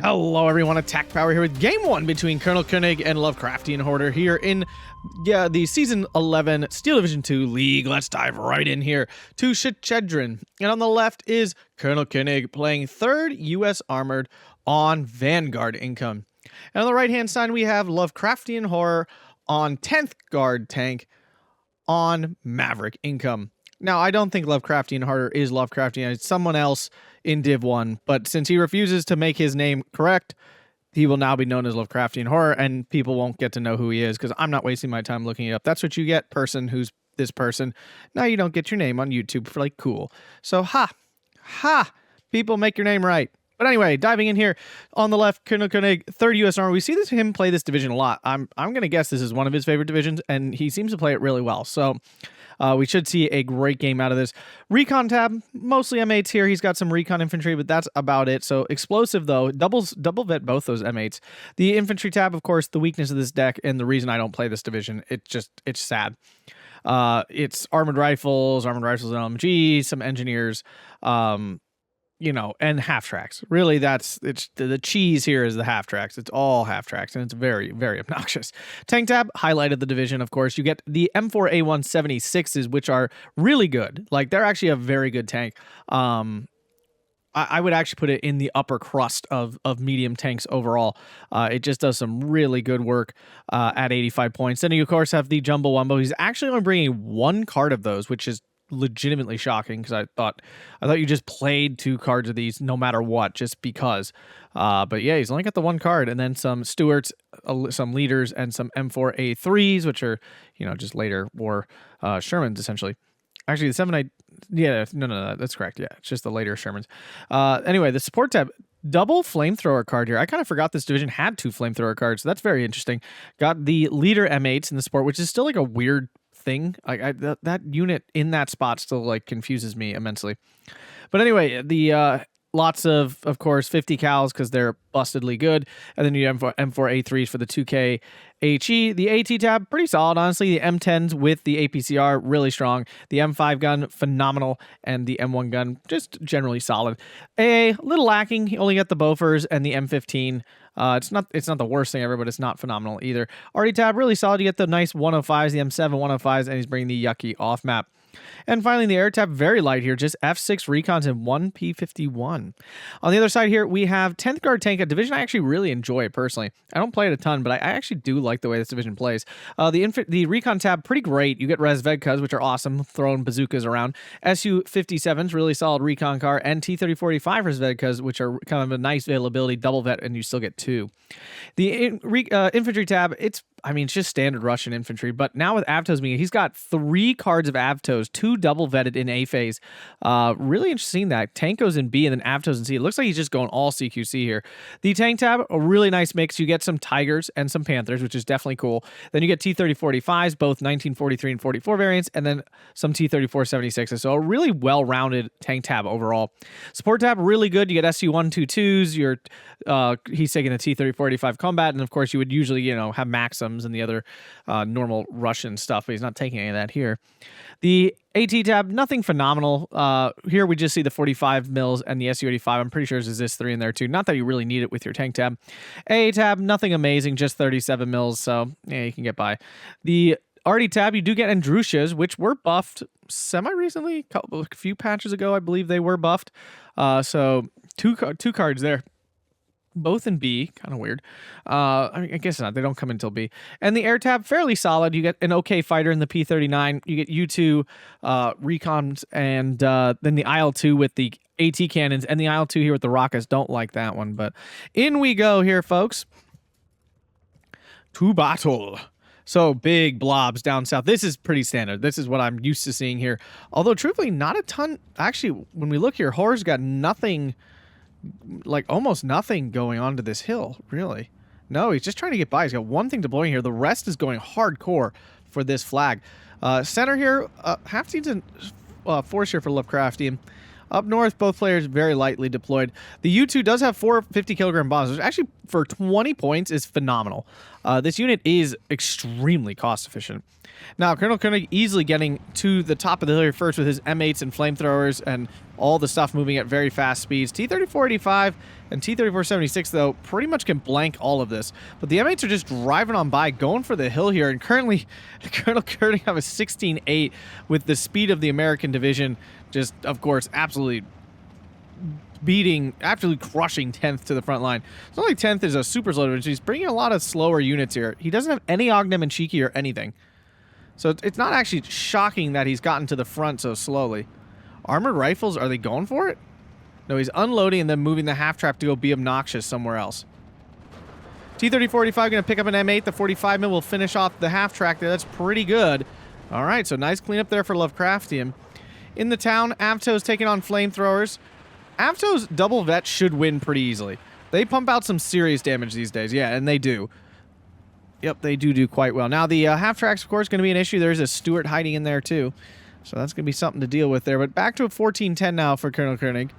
Hello everyone, Attack Power here with Game 1 between Colonel Koenig and Lovecraftin Horror here in the Season 11 Steel Division 2 League. Let's dive right in here to Shchedrin. And on the left is Colonel Koenig playing 3rd U.S. Armored on Vanguard income. And on the right-hand side we have Lovecraftin Horror on 10th Guard Tank on Maverick income. Now, I don't think Lovecraftin Horror is Lovecraftin. It's someone else in Div 1, but since he refuses to make his name correct, he will now be known as Lovecraftin Horror, and people won't get to know who he is because I'm not wasting my time looking it up. That's what you get, person who's this person. Now you don't get your name on YouTube for, like, cool. So, people make your name right. But anyway, diving in here on the left, Colonel Koenig, 3rd U.S. Armor. We see him play this division a lot. I'm going to guess this is one of his favorite divisions, and he seems to play it really well. So we should see a great game out of this. Recon tab, mostly M8s here. He's got some recon infantry, but that's about it. So explosive, though, double vet both those M8s. The infantry tab, of course, the weakness of this deck, and the reason I don't play this division, it's sad. It's armored rifles and LMG, some engineers, and half tracks. Really, it's the cheese here is the half tracks. It's all half tracks, and it's very, very obnoxious. Tank tab, highlighted the division, of course. You get the M4A176s, which are really good. Like, they're actually a very good tank. I would actually put it in the upper crust of medium tanks overall. It just does some really good work at 85 points. Then you, of course, have the Jumbo Wumbo. He's actually only bringing one card of those, which is legitimately shocking because I thought you just played 2 cards of these no matter what, just because. But yeah, he's only got the 1 card, and then some Stuarts, some leaders, and some M4A3s, which are just later war Shermans essentially. Actually, the 7 no, that's correct. Yeah, it's just the later Shermans. Anyway, the support tab. Double flamethrower card here. I kind of forgot this division had 2 flamethrower cards, so that's very interesting. Got the leader M8s in the support, which is still like a weird thing. That unit in that spot still like confuses me immensely. But anyway, the lots of course 50 cals because they're bustedly good, and then you have M4A3s for the 2K HE. The AT tab, pretty solid, honestly. The M10s with the APCR, really strong. The M5 gun, phenomenal, and the M1 gun, just generally solid. A little lacking. You only got the Bofors and the M15. It's not the worst thing ever, but it's not phenomenal either. RD tab, really solid. You get the nice 105s, the M7 105s, and he's bringing the yucky off map. And finally, the air tab, very light here, just F6 recons and 1 P51. On the other side here, we have 10th Guard Tank, a division I actually really enjoy personally. I don't play it a ton, but I actually do like the way this division plays. The recon tab, pretty great. You get Resvedkas, which are awesome, throwing bazookas around. Su-57s, really solid recon car, and T-3045 Resvedkas, which are kind of a nice availability, double vet, and you still get 2. The infantry tab, it's just standard Russian infantry, but now with Avtos being, he's got 3 cards of Avtos, 2 double vetted in A phase. Really interesting that. Tankos in B and then Avtos in C. It looks like he's just going all CQC here. The tank tab, a really nice mix. You get some Tigers and some Panthers, which is definitely cool. Then you get T-3045s, both 1943 and 44 variants, and then some T-3476s. So a really well-rounded tank tab overall. Support tab, really good. You get SU-122s. He's taking the T-3045 combat, and of course you would usually, have Maxims and the other normal Russian stuff, but he's not taking any of that here. The AT tab, nothing phenomenal. Here we just see the 45 mils and the SU-85. I'm pretty sure there's this 3 in there too. Not that you really need it with your tank tab. AA tab, nothing amazing, just 37 mils, so yeah, you can get by. The RD tab, you do get Andrushas, which were buffed semi-recently, a few patches ago, I believe they were buffed. So two cards there. Both in B, kind of weird. I guess not. They don't come until B. And the air tab, fairly solid. You get an okay fighter in the P39. You get U2 recons, and then the IL-2 with the AT cannons, and the IL-2 here with the rockets. Don't like that one, but in we go here, folks. To battle. So big blobs down south. This is pretty standard. This is what I'm used to seeing here. Although, truthfully, not a ton. Actually, when we look here, Horror's got nothing, like almost nothing going on to this hill, really. No, he's just trying to get by. He's got 1 thing deploying here. The rest is going hardcore for this flag. Center here, half decent force here for Lovecraftian. Up north, both players very lightly deployed. The U2 does have 4 50-kilogram bombs. There's actually for 20 points is phenomenal. This unit is extremely cost efficient. Now, Colonel Koenig easily getting to the top of the hill here first with his M8s and flamethrowers and all the stuff moving at very fast speeds. T-3485 and T-3476, though, pretty much can blank all of this. But the M8s are just driving on by, going for the hill here, and currently, Colonel Koenig have a 16-8 with the speed of the American division, just, of course, absolutely crushing 10th to the front line. It's not like 10th is a super slow division. He's bringing a lot of slower units here. He doesn't have any Ognem and Cheeky or anything. So it's not actually shocking that he's gotten to the front so slowly. Armored rifles, are they going for it? No, he's unloading and then moving the half-trap to go be obnoxious somewhere else. T-3485 going to pick up an M8. The 45 mil will finish off the half-track there. That's pretty good. All right, so nice cleanup there for Lovecraftian. In the town, Avto's taking on flamethrowers. Avto's double vet should win pretty easily. They pump out some serious damage these days. Yeah, and they do. Yep, they do quite well. Now, the half-track's, of course, going to be an issue. There's a Stuart hiding in there, too. So that's going to be something to deal with there. But back to a 14-10 now for Colonel Koenig.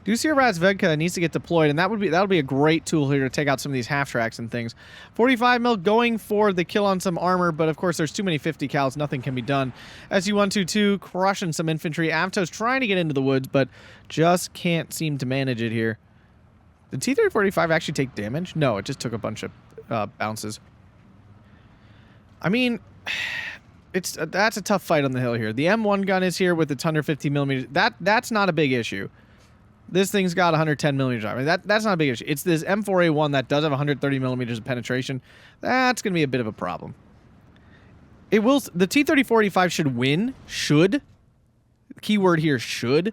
Do see a Razvedka needs to get deployed, and that'll be a great tool here to take out some of these half-tracks and things. 45 mil going for the kill on some armor, but of course there's too many 50 cals. Nothing can be done. SU-122 crushing some infantry. Avto's trying to get into the woods, but just can't seem to manage it here. Did T-3045 actually take damage? No, it just took a bunch of bounces. I mean, that's a tough fight on the hill here. The M1 gun is here with its 150 millimeters. That's not a big issue. This thing's got 110 millimeters. I mean, that's not a big issue. It's this M4A1 that does have 130 millimeters of penetration. That's going to be a bit of a problem. It will. The T-3045 should win. Should. Keyword here, should.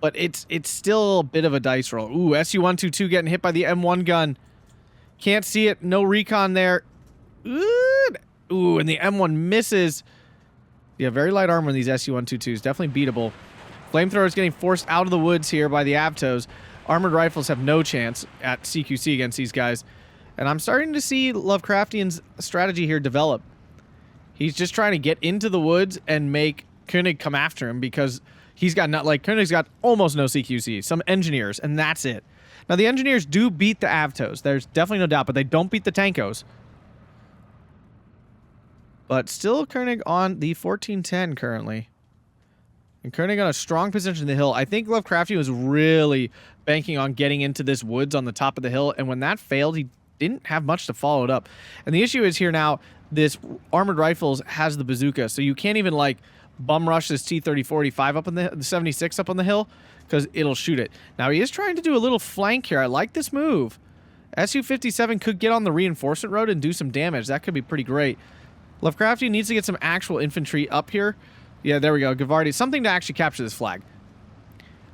But it's still a bit of a dice roll. Ooh, SU-122 getting hit by the M1 gun. Can't see it. No recon there. Ooh, and the M1 misses. Yeah, very light armor on these SU-122s. Definitely beatable. Flamethrowers getting forced out of the woods here by the Avtos. Armored rifles have no chance at CQC against these guys. And I'm starting to see Lovecraftian's strategy here develop. He's just trying to get into the woods and make Koenig come after him because he's got Koenig's got almost no CQC. Some engineers, and that's it. Now, the engineers do beat the Avtos. There's definitely no doubt, but they don't beat the Tankos. But still Koenig on the 14-10 currently. And Koenig on a strong position in the hill. I think Lovecraftian was really banking on getting into this woods on the top of the hill, and when that failed, he didn't have much to follow it up. And the issue is here now, this armored rifles has the bazooka, so you can't even, like, bum rush this T-3045 up on the 76 up on the hill, because it'll shoot it. Now, he is trying to do a little flank here. I like this move. SU-57 could get on the reinforcement road and do some damage. That could be pretty great. Lovecraftian needs to get some actual infantry up here. Yeah, there we go. Gavardi. Something to actually capture this flag.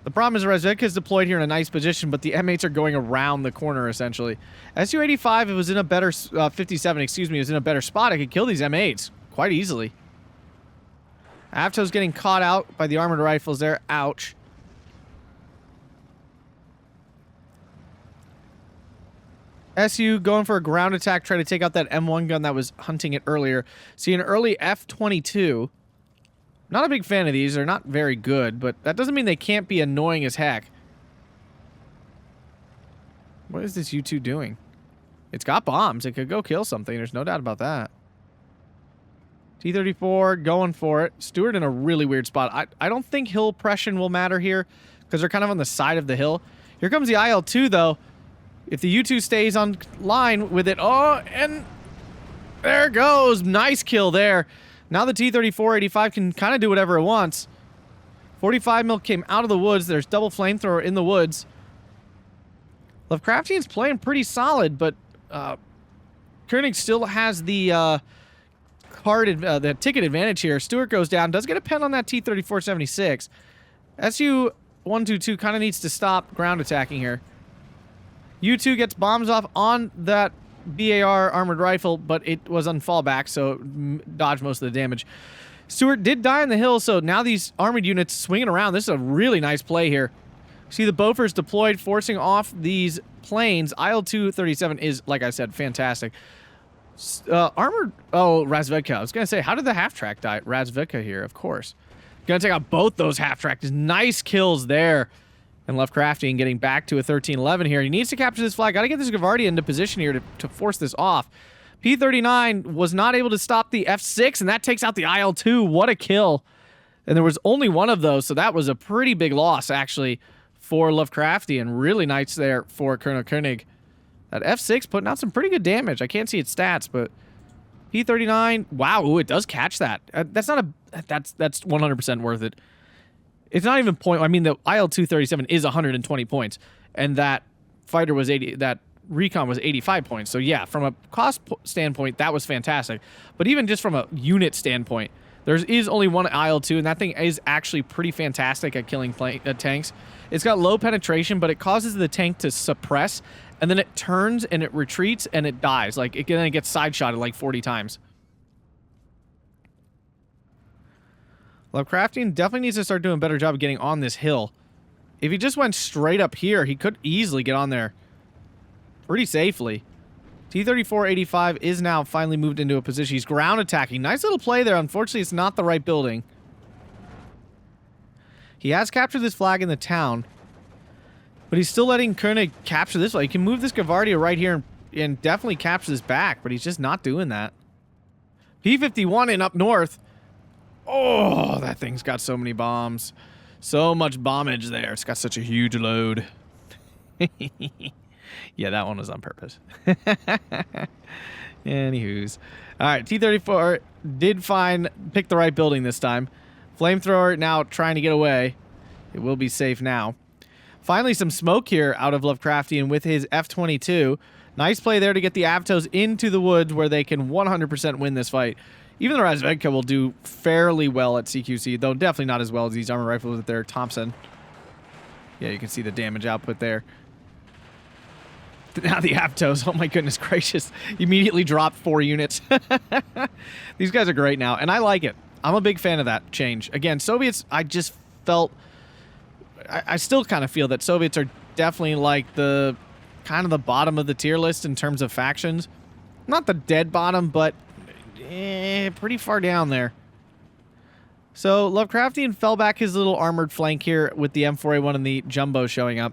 The problem is Razvedka is deployed here in a nice position, but the M8s are going around the corner, essentially. SU-85, if it was in a better... 57, excuse me, was in a better spot, it could kill these M8s quite easily. Avto's getting caught out by the armored rifles there. Ouch. SU going for a ground attack, trying to take out that M1 gun that was hunting it earlier. See an early F-22... Not a big fan of these. They're not very good, but that doesn't mean they can't be annoying as heck. What is this U2 doing? It's got bombs. It could go kill something. There's no doubt about that. T-34 going for it. Stewart in a really weird spot. I don't think hill pression will matter here because they're kind of on the side of the hill. Here comes the IL-2, though. If the U2 stays on line with it... Oh, and there it goes. Nice kill there. Now the T-3485 can kind of do whatever it wants. 45 mil came out of the woods. There's double flamethrower in the woods. Lovecraftian's playing pretty solid, but Koenig still has the the ticket advantage here. Stewart goes down. Does get a pen on that T-3476. SU-122 kind of needs to stop ground attacking here. U2 gets bombs off on that BAR armored rifle, but it was on fallback, so dodged most of the damage. Stewart did die on the hill, so now these armored units swinging around. This is a really nice play here. See the Bofors deployed, forcing off these planes. IL-237 is, like I said, fantastic. Armored... Oh, Razvedka. I was going to say, how did the half-track die? Razvedka here, of course. Going to take out both those half-tracks. Nice kills there. And Lovecraftin getting back to a 13-11 here. He needs to capture this flag. Got to get this Gavardi into position here to force this off. P39 was not able to stop the F6, and that takes out the IL-2. What a kill. And there was only one of those, so that was a pretty big loss, actually, for Lovecraftin. Really nice there for Colonel Koenig. That F6 putting out some pretty good damage. I can't see its stats, but P39, wow, ooh, it does catch that. That's 100% worth it. It's not even point. I mean, the IL-237 is 120 points, and that fighter was 80. That recon was 85 points. So yeah, from a cost standpoint, that was fantastic. But even just from a unit standpoint, there is only one IL-2, and that thing is actually pretty fantastic at killing tanks. It's got low penetration, but it causes the tank to suppress, and then it turns and it retreats and it dies. Like then it gets side-shotted like 40 times. Lovecraftin definitely needs to start doing a better job of getting on this hill. If he just went straight up here, he could easily get on there pretty safely. T-34-85 is now finally moved into a position. He's ground attacking. Nice little play there. Unfortunately, it's not the right building. He has captured this flag in the town, but he's still letting Koenig capture this flag. He can move this Gavardia right here and definitely capture this back, but he's just not doing that. P-51 in up north. Oh, that thing's got so many bombs. So much bombage there. It's got such a huge load. Yeah, that one was on purpose. Anywho's. All right, T-34 did pick the right building this time. Flamethrower now trying to get away. It will be safe now. Finally, some smoke here out of Lovecraftian with his F-22. Nice play there to get the Avtos into the woods where they can 100% win this fight. Even the Razvedka will do fairly well at CQC, though definitely not as well as these armor rifles with their Thompson. Yeah, you can see the damage output there. Now the Avtos, oh my goodness gracious, immediately dropped 4 units. These guys are great now, and I like it. I'm a big fan of that change. Again, Soviets, I just felt... I still kind of feel that Soviets are definitely like the kind of the bottom of the tier list in terms of factions. Not the dead bottom, but pretty far down there. So Lovecraftian fell back his little armored flank here with the M4A1 and the Jumbo showing up.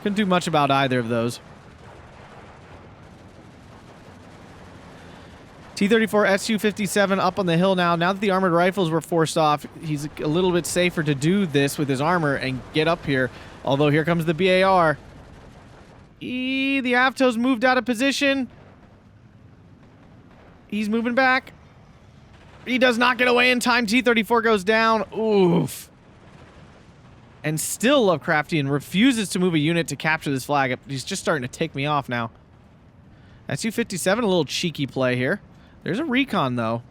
Couldn't do much about either of those. T-34 Su-57 up on the hill now. Now that the armored rifles were forced off, he's a little bit safer to do this with his armor and get up here. Although here comes the BAR. The Avtos moved out of position. He's moving back. He does not get away in time. T-34 goes down. Oof. And still Lovecraftian refuses to move a unit to capture this flag. He's just starting to take me off now. Su-57, a little cheeky play here. There's a recon, though.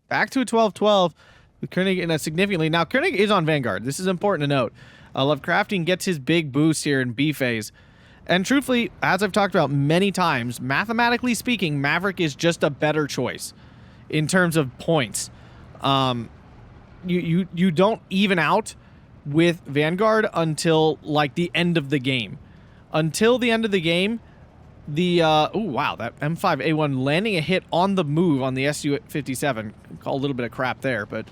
Back to a 12-12 with Koenig in a significantly... Now, Koenig is on Vanguard. This is important to note. Lovecraftian gets his big boost here in B phase. And truthfully, as I've talked about many times, mathematically speaking, Maverick is just a better choice in terms of points. You don't even out with Vanguard until, like, the end of the game. Until the end of the game... oh wow, that M5A1 landing a hit on the move on the Su-57. Call a little bit of crap there, but...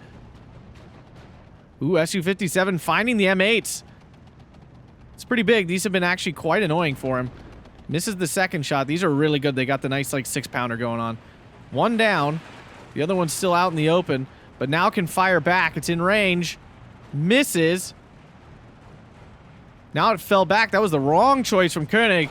Ooh, Su-57 finding the M8s. It's pretty big. These have been actually quite annoying for him. Misses the second shot. These are really good. They got the nice, like, 6-pounder going on. One down. The other one's still out in the open, but now can fire back. It's in range. Misses. Now it fell back. That was the wrong choice from Koenig.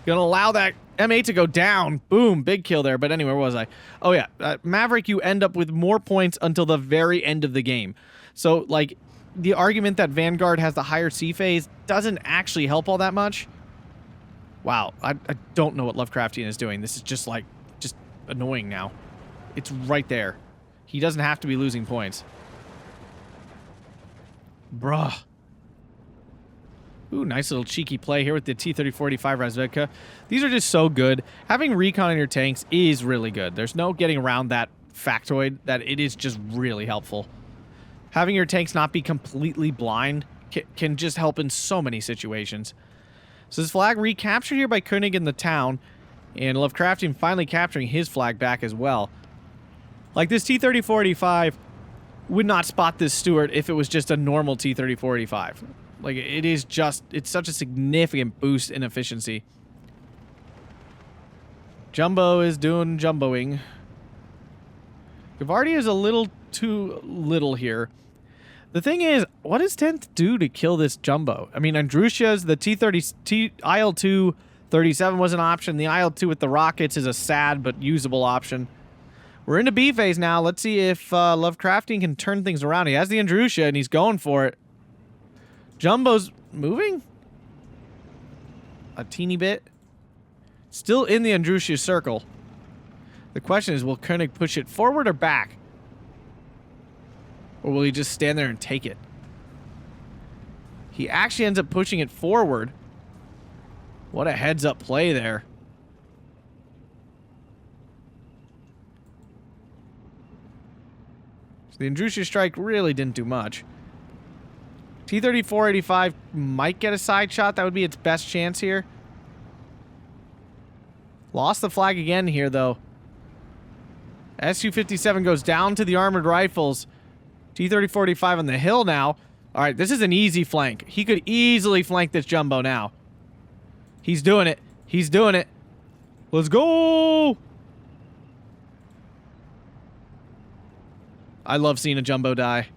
Gonna allow that M8 to go down. Boom, big kill there. But anyway, where was I? Oh yeah, Maverick, you end up with more points until the very end of the game. So, like, the argument that Vanguard has the higher C phase doesn't actually help all that much. Wow, I don't know what Lovecraftian is doing. This is just, like, just annoying now. It's right there. He doesn't have to be losing points. Bruh. Ooh, nice little cheeky play here with the T-34-85 Razvedka. These are just so good. Having recon in your tanks is really good. There's no getting around that factoid, that it is just really helpful. Having your tanks not be completely blind can just help in so many situations. So this flag recaptured here by Koenig in the town, and Lovecraftian finally capturing his flag back as well. Like, this T-34-85 would not spot this Stuart if it was just a normal T-34-85. Like, it is just, it's such a significant boost in efficiency. Jumbo is doing jumboing. Gavardi is a little too little here. The thing is, what does 10th do to kill this Jumbo? I mean, Andrusha's, the IL-2 37 was an option. The IL-2 with the rockets is a sad but usable option. We're into B phase now. Let's see if Lovecraftin can turn things around. He has the Andrusha, and he's going for it. Jumbo's moving? A teeny bit. Still in the Andrusha circle. The question is, will Koenig push it forward or back? Or will he just stand there and take it? He actually ends up pushing it forward. What a heads-up play there. So the Andrusha strike really didn't do much. T-34-85 might get a side shot. That would be its best chance here. Lost the flag again here, though. Su-57 goes down to the armored rifles. T-34-85 on the hill now. All right, this is an easy flank. He could easily flank this Jumbo now. He's doing it. He's doing it. Let's go! I love seeing a Jumbo die.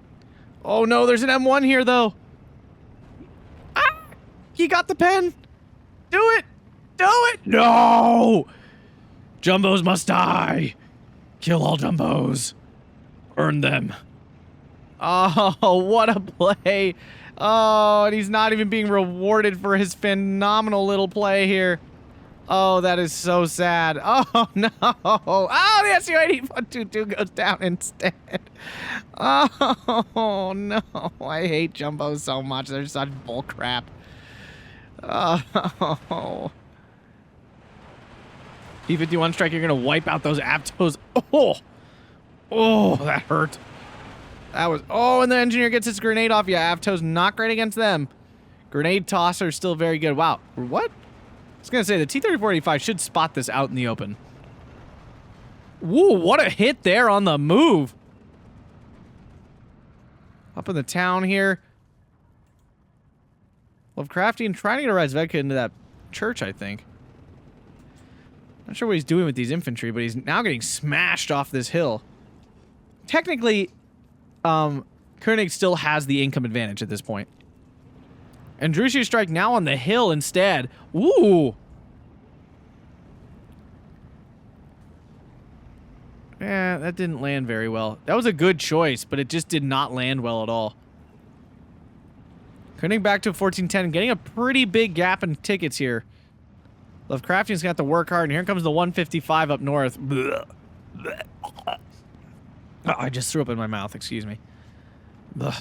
Oh no, there's an M1 here, though. Ah! He got the pen. Do it! Do it! No! Jumbos must die. Kill all Jumbos. Earn them. Oh, what a play. Oh, and he's not even being rewarded for his phenomenal little play here. Oh, that is so sad. Oh, no. Oh, the Su-80-122 goes down instead. Oh, no. I hate Jumbos so much. They're such bullcrap. Oh. T-51 strike, you're going to wipe out those Aptos. Oh. Oh, that hurt. That was... Oh, and the engineer gets his grenade off. Yeah, Avto's not great against them. Grenade tosser is still very good. Wow. What? I was going to say, the T-34-85 should spot this out in the open. Woo, what a hit there on the move. Up in the town here. Lovecraftin trying to get a Razvedka into that church, I think. Not sure what he's doing with these infantry, but he's now getting smashed off this hill. Technically... Koenig still has the income advantage at this point. Andrusha strike now on the hill instead. Ooh. Yeah, that didn't land very well. That was a good choice, but it just did not land well at all. Koenig back to 1410, getting a pretty big gap in tickets here. Lovecraftin's got to work hard, and here comes the 155 up north. Oh, I just threw up in my mouth, excuse me. Ugh.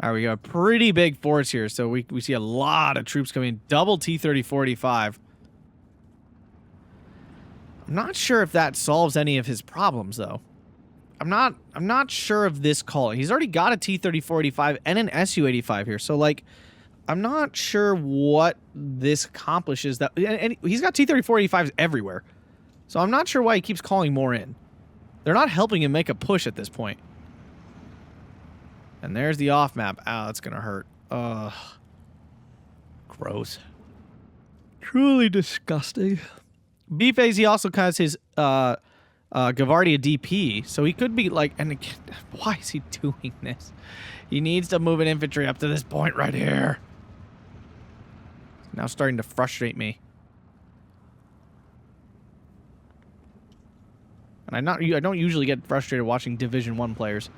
All right, we got a pretty big force here, so we see a lot of troops coming. Double T-34-85. I'm not sure if that solves any of his problems, though. I'm not sure of this call. He's already got a T-34-85 and an Su-85 here, so like, I'm not sure what this accomplishes. That and he's got T-34-85s everywhere. So I'm not sure why he keeps calling more in. They're not helping him make a push at this point. And there's the off map. Ow, that's going to hurt. Ugh. Gross. Truly disgusting. B phase, he also has his Gavardia DP. So he could be like... And again, why is he doing this? He needs to move an infantry up to this point right here. It's now starting to frustrate me. And I don't usually get frustrated watching Division 1 players.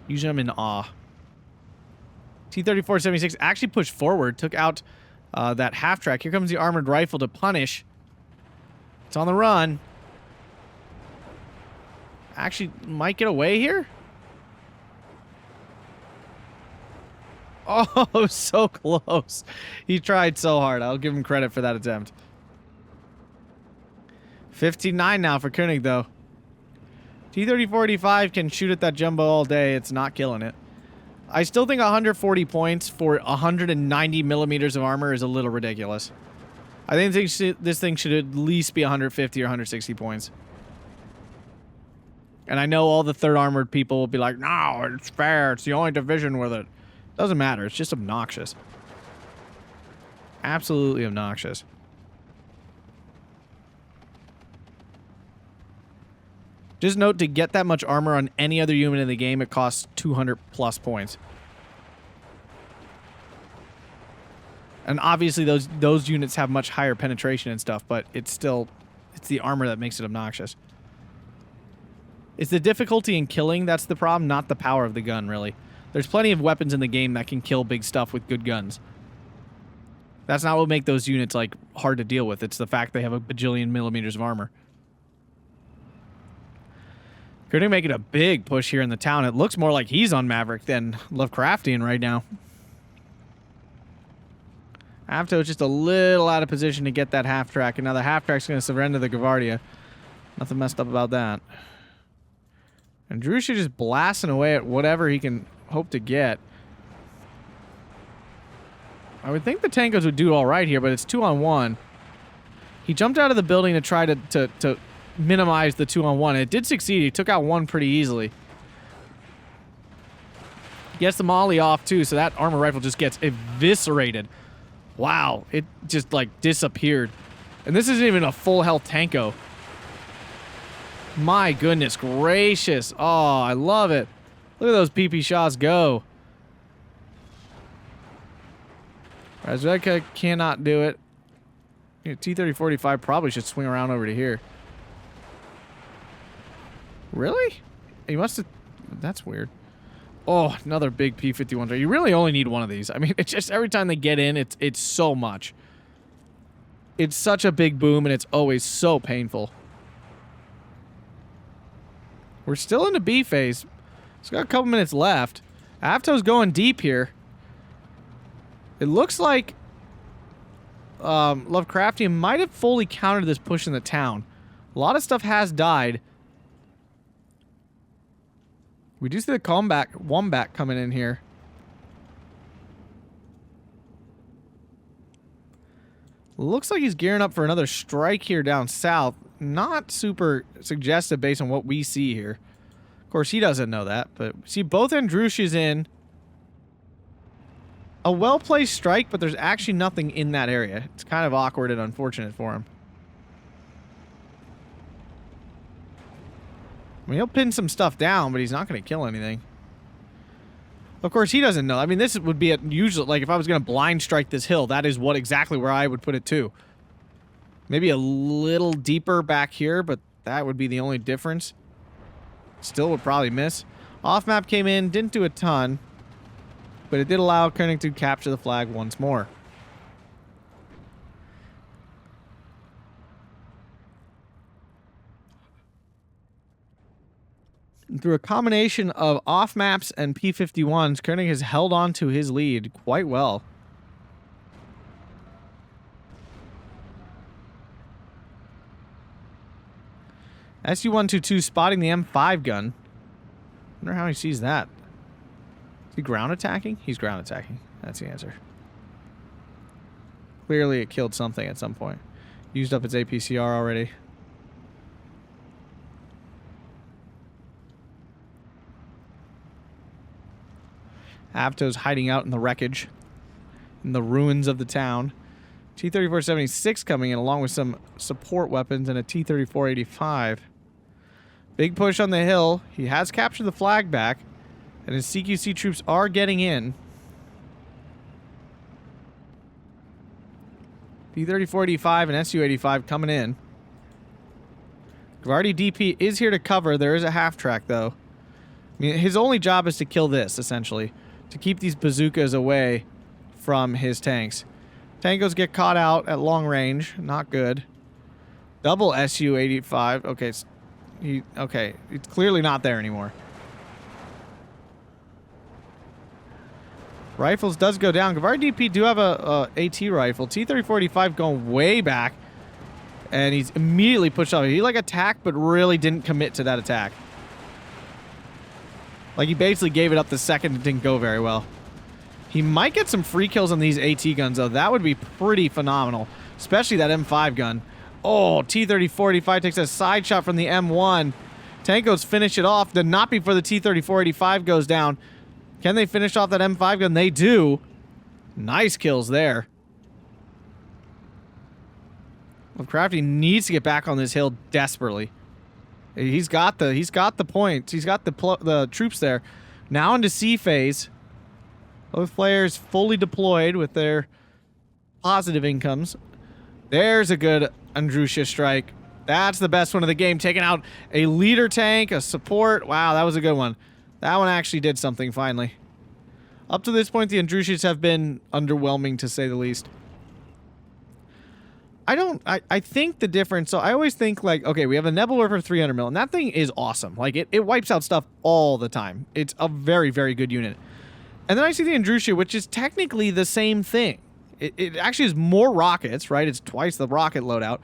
Usually I'm in awe. T-34-76 actually pushed forward, took out that half-track. Here comes the armored rifle to punish. It's on the run. Actually, might get away here? Oh, so close. He tried so hard. I'll give him credit for that attempt. 15-9 now for Koenig, though. T-34-85 can shoot at that Jumbo all day. It's not killing it. I still think 140 points for 190 millimeters of armor is a little ridiculous. I think this thing should at least be 150 or 160 points. And I know all the 3rd Armored people will be like, no, it's fair. It's the only division with it. Doesn't matter. It's just obnoxious. Absolutely obnoxious. Just note, to get that much armor on any other unit in the game, it costs 200 plus points. And obviously those units have much higher penetration and stuff, but it's still, it's the armor that makes it obnoxious. It's the difficulty in killing that's the problem, not the power of the gun, really. There's plenty of weapons in the game that can kill big stuff with good guns. That's not what make those units, like, hard to deal with. It's the fact they have a bajillion millimeters of armor. Koenig making a big push here in the town. It looks more like he's on Maverick than Lovecraftian right now. Avto's just a little out of position to get that half-track, and now the half-track's going to surrender the Gavardia. Nothing messed up about that. And Drusha just blasting away at whatever he can hope to get. I would think the Tankos would do all right here, but it's 2-on-1. He jumped out of the building to try to minimize the 2-on-1. It did succeed. He took out one pretty easily. Gets the molly off, too, so that armor rifle just gets eviscerated. Wow, it just, like, disappeared. And this isn't even a full health Tanko. My goodness gracious. Oh, I love it. Look at those PP shots go. Razvedka cannot do it. T-3045 probably should swing around over to here. Really? He must have... That's weird. Oh, another big P-51. You really only need one of these. I mean, it's just every time they get in, it's so much. It's such a big boom, and it's always so painful. We're still in the B phase. It's got a couple minutes left. Avto's going deep here. It looks like Lovecraftian might have fully countered this push in the town. A lot of stuff has died. We do see the Wombat coming in here. Looks like he's gearing up for another strike here down south. Not super suggestive based on what we see here. Of course, he doesn't know that, but see both Andrushas in. A well-placed strike, but there's actually nothing in that area. It's kind of awkward and unfortunate for him. I mean, he'll pin some stuff down, but he's not going to kill anything. Of course, he doesn't know. I mean, this would be usually, like, if I was going to blind strike this hill, that is exactly where I would put it too. Maybe a little deeper back here, but that would be the only difference. Still would probably miss. Off map came in, didn't do a ton, but it did allow Koenig to capture the flag once more. Through a combination of off maps and P-51s, Koenig has held on to his lead quite well. SU-122 spotting the M5 gun. Wonder how he sees that. Is he ground attacking? He's ground attacking. That's the answer. Clearly it killed something at some point. Used up its APCR already. Avto's hiding out in the wreckage, in the ruins of the town. T-3476 coming in along with some support weapons and a T-3485. Big push on the hill. He has captured the flag back, and his CQC troops are getting in. T-3485 and Su-85 coming in. Gavardi DP is here to cover. There is a half track, though. I mean, his only job is to kill this, essentially. To keep these bazookas away from his tanks. Tankos get caught out at long range. Not good. Double Su-85. Okay, it's clearly not there anymore. Rifles does go down. Gavardi DP do have a AT rifle. T-3485 going way back. And he's immediately pushed off. He like attacked, but really didn't commit to that attack. Like, he basically gave it up the second it didn't go very well. He might get some free kills on these AT guns, though. That would be pretty phenomenal. Especially that M5 gun. Oh, T-3485 takes a side shot from the M1. Tankos finish it off. Did not before the T-3485 goes down. Can they finish off that M5 gun? They do. Nice kills there. Lovecraftin needs to get back on this hill desperately. He's got the points. He's got the troops there. Now into C phase. Both players fully deployed with their positive incomes. There's a good Andrusha strike. That's the best one of the game. Taking out a leader tank, a support. Wow, that was a good one. That one actually did something finally. Up to this point, the Andrushas have been underwhelming to say the least. I think the difference, so I always think like, okay, we have a Nebula for 300 mil, and that thing is awesome. Like, it wipes out stuff all the time. It's a very, very good unit. And then I see the Andrusha, which is technically the same thing. It actually has more rockets, right? It's twice the rocket loadout.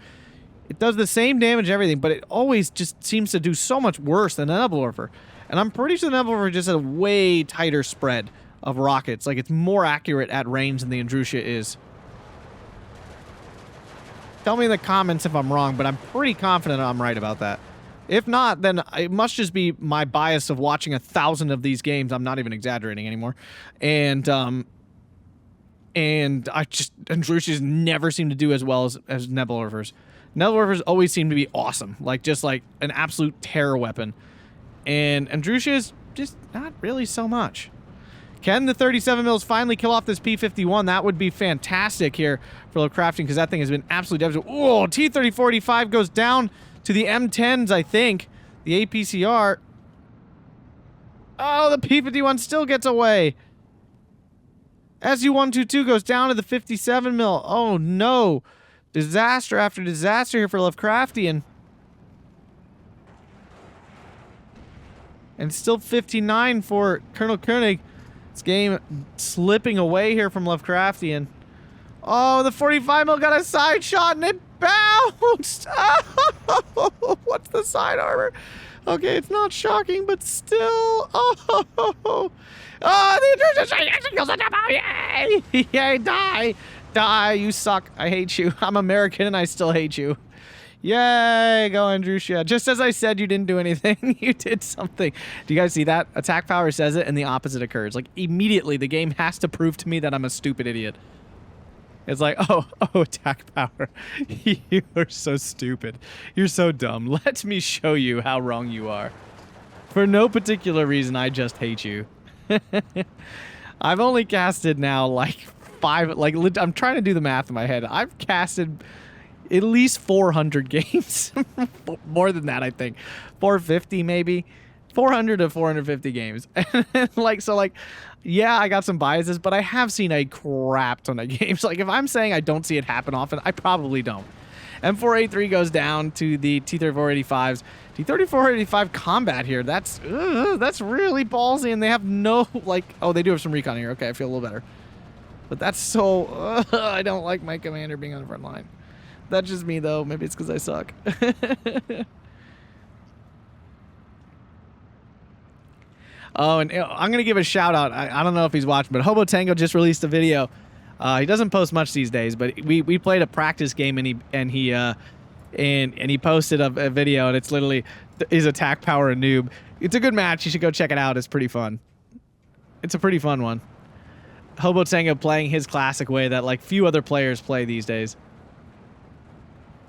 It does the same damage and everything, but it always just seems to do so much worse than the Nebelwerfer. And I'm pretty sure the Nebelwerfer just has a way tighter spread of rockets. Like, it's more accurate at range than the Andrusha is. Tell me in the comments if I'm wrong, but I'm pretty confident I'm right about that. If not, then it must just be my bias of watching 1,000 of these games. I'm not even exaggerating anymore. And Andrushas never seem to do as well as Nebelwerfers. Nebelwerfers always seem to be awesome. Like, just like an absolute terror weapon. And Andrushas, just not really so much. Can the 37 mils finally kill off this P-51? That would be fantastic here for Lovecraftin, because that thing has been absolutely devastating. Oh, T-3485 goes down to the M10s, I think. The APCR. Oh, the P-51 still gets away. SU-122 goes down to the 57 mil. Oh, no. Disaster after disaster here for Lovecraftian. And still 59 for Colonel Koenig. This game slipping away here from Lovecraftian. Oh, the 45 mil got a side shot and it bounced. Oh, what's the side armor? Okay, it's not shocking, but still. Oh, the actually kills the demo. Yay! Yay, die. Die, you suck. I hate you. I'm American and I still hate you. Yay, go Andrusha. Just as I said you didn't do anything, you did something. Do you guys see that? Attack power says it and the opposite occurs. Like, immediately the game has to prove to me that I'm a stupid idiot. It's like, oh, attack power. You are so stupid. You're so dumb. Let me show you how wrong you are. For no particular reason, I just hate you. I've only casted now like 5, like, I'm trying to do the math in my head. I've casted at least 400 games. More than that, I think. 450 maybe. 400 to 450 games. Like, so like, yeah, I got some biases, but I have seen a crap ton of games. Like, if I'm saying I don't see it happen often, I probably don't. M4A3 goes down to the T-3485s. T-3485 combat here. That's really ballsy, and they have no, like, oh, they do have some recon here. Okay, I feel a little better. But that's so, I don't like my commander being on the front line. That's just me, though. Maybe it's because I suck. Oh, and I'm going to give a shout out. I don't know if he's watching, but Hobo Tango just released a video. He doesn't post much these days, but we played a practice game and he posted a video, and it's literally his attack power a noob. It's a good match. You should go check it out. It's pretty fun. It's a pretty fun one. Hobo Tango playing his classic way that like few other players play these days.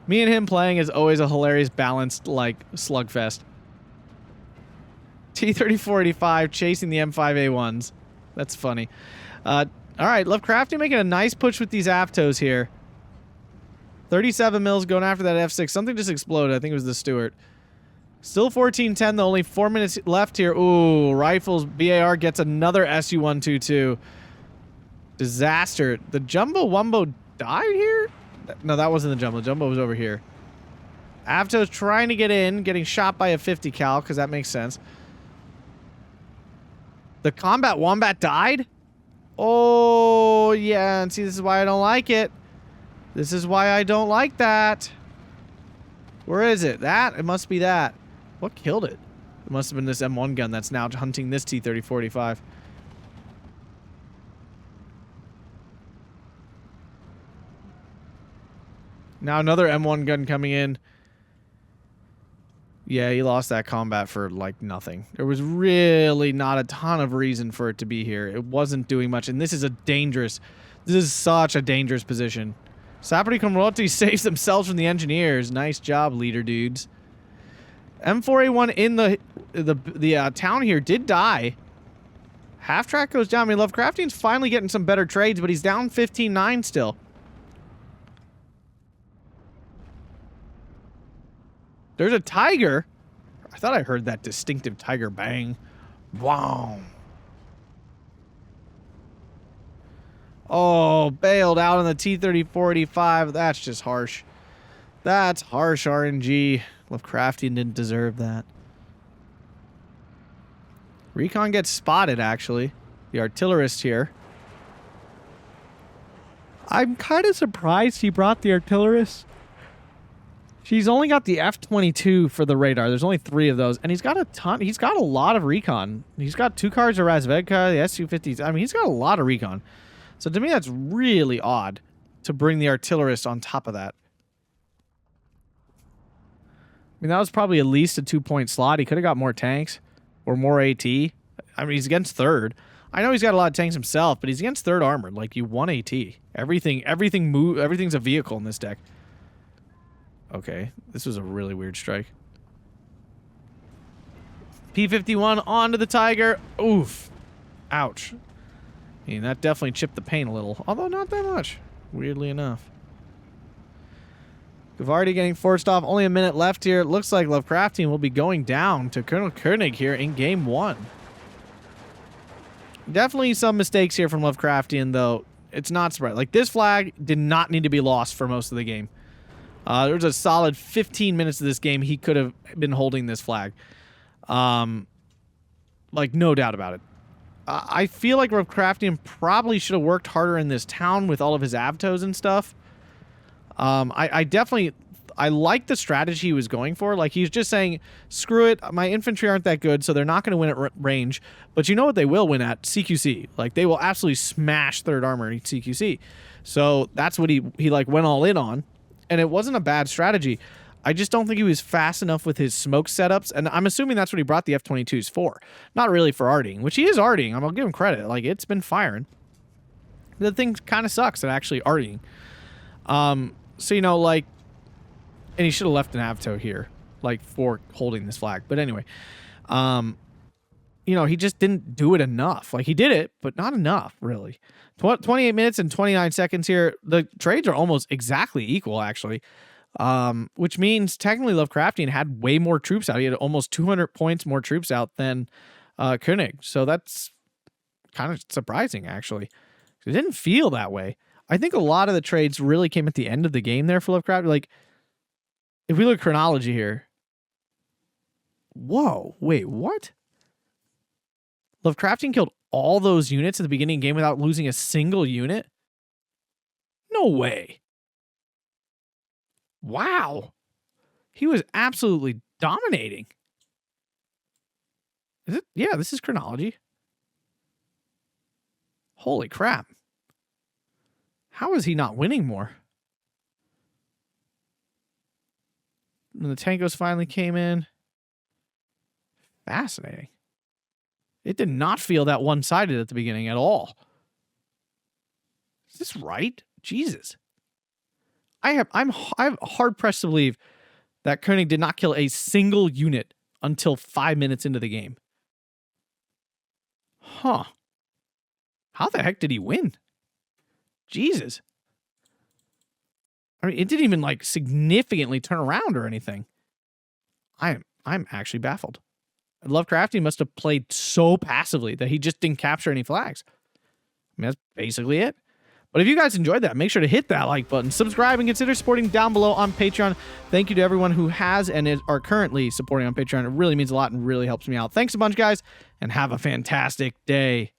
Me and him playing is always a hilarious, balanced, like, slugfest. T-3485 chasing the M5A1s. That's funny. All right, Lovecraftian making a nice push with these Aptos here. 37 mils going after that F6. Something just exploded. I think it was the Stuart. Still 14-10, though. Only 4 minutes left here. Ooh, Rifles. BAR gets another SU-122. Disaster. The Jumbo Wumbo died here? No, that wasn't the Jumbo. Jumbo was over here. Aptos trying to get in, getting shot by a 50 cal, because that makes sense. The Combat Wombat died? Oh, yeah, and see, this is why I don't like it. This is why I don't like that. Where is it? That? It must be that. What killed it? It must have been this M1 gun that's now hunting this T-3045. Now another M1 gun coming in. Yeah, he lost that combat for, like, nothing. There was really not a ton of reason for it to be here. It wasn't doing much, and this is a dangerous... This is such a dangerous position. Sapri Komroti saves themselves from the engineers. Nice job, leader dudes. M4A1 in the town here did die. Half track goes down. I mean, Lovecraftian's finally getting some better trades, but he's down 15-9 still. There's a tiger. I thought I heard that distinctive tiger bang. Wow. Oh, bailed out on the T-3485. That's just harsh. That's harsh RNG. Lovecraftian didn't deserve that. Recon gets spotted, actually. The artillerist here. I'm kind of surprised he brought the artillerist. She's only got the F-22 for the radar. There's only 3 of those. And he's got a ton. He's got a lot of recon. He's got 2 cars of Razvedka, the Su-50s. I mean, he's got a lot of recon. So to me, that's really odd to bring the artillerist on top of that. I mean, that was probably at least a 2-point slot. He could have got more tanks or more AT. I mean, he's against 3rd. I know he's got a lot of tanks himself, but he's against 3rd armored. Like, you want AT. Everything's a vehicle in this deck. Okay, this was a really weird strike. P-51 onto the Tiger. Oof. Ouch. I mean, that definitely chipped the paint a little, although not that much, weirdly enough. Gavardi getting forced off. Only a minute left here. It looks like Lovecraftian will be going down to Colonel Koenig here in game 1. Definitely some mistakes here from Lovecraftian, though. It's not surprising. Like, this flag did not need to be lost for most of the game. There was a solid 15 minutes of this game he could have been holding this flag. Like, no doubt about it. I feel like Lovecraftian probably should have worked harder in this town with all of his avtos and stuff. I definitely... I like the strategy he was going for. Like, he's just saying, screw it, my infantry aren't that good, so they're not going to win at range. But you know what they will win at? CQC. Like, they will absolutely smash 3rd Armor in CQC. So that's what he like went all in on. And it wasn't a bad strategy. I just don't think he was fast enough with his smoke setups. And I'm assuming that's what he brought the F-22s for. Not really for arting, which he is arting. I'll give him credit. Like, it's been firing. The thing kind of sucks at actually arting. So, you know, like... And he should have left an avto here, like, for holding this flag. But anyway, you know, he just didn't do it enough. Like, he did it, but not enough, really. 28 minutes and 29 seconds here. The trades are almost exactly equal, actually, which means technically Lovecraftian had way more troops out. He had almost 200 points more troops out than Koenig. So that's kind of surprising, actually. It didn't feel that way. I think a lot of the trades really came at the end of the game there for Lovecraft. Like, if we look at chronology here. Whoa, wait, what? Lovecraftian killed all those units at the beginning of the game without losing a single unit? No way. Wow. He was absolutely dominating. Is it? Yeah, this is chronology. Holy crap. How is he not winning more? And the Tankos finally came in. Fascinating. It did not feel that one-sided at the beginning at all. Is this right? Jesus. I'm hard-pressed to believe that Koenig did not kill a single unit until 5 minutes into the game. Huh. How the heck did he win? Jesus. I mean, it didn't even, like, significantly turn around or anything. I'm actually baffled. Lovecraftian must have played so passively that he just didn't capture any flags. I mean, that's basically it. But if you guys enjoyed that, make sure to hit that like button, subscribe, and consider supporting down below on Patreon. Thank you to everyone who has and are currently supporting on Patreon. It really means a lot and really helps me out. Thanks a bunch, guys, and have a fantastic day.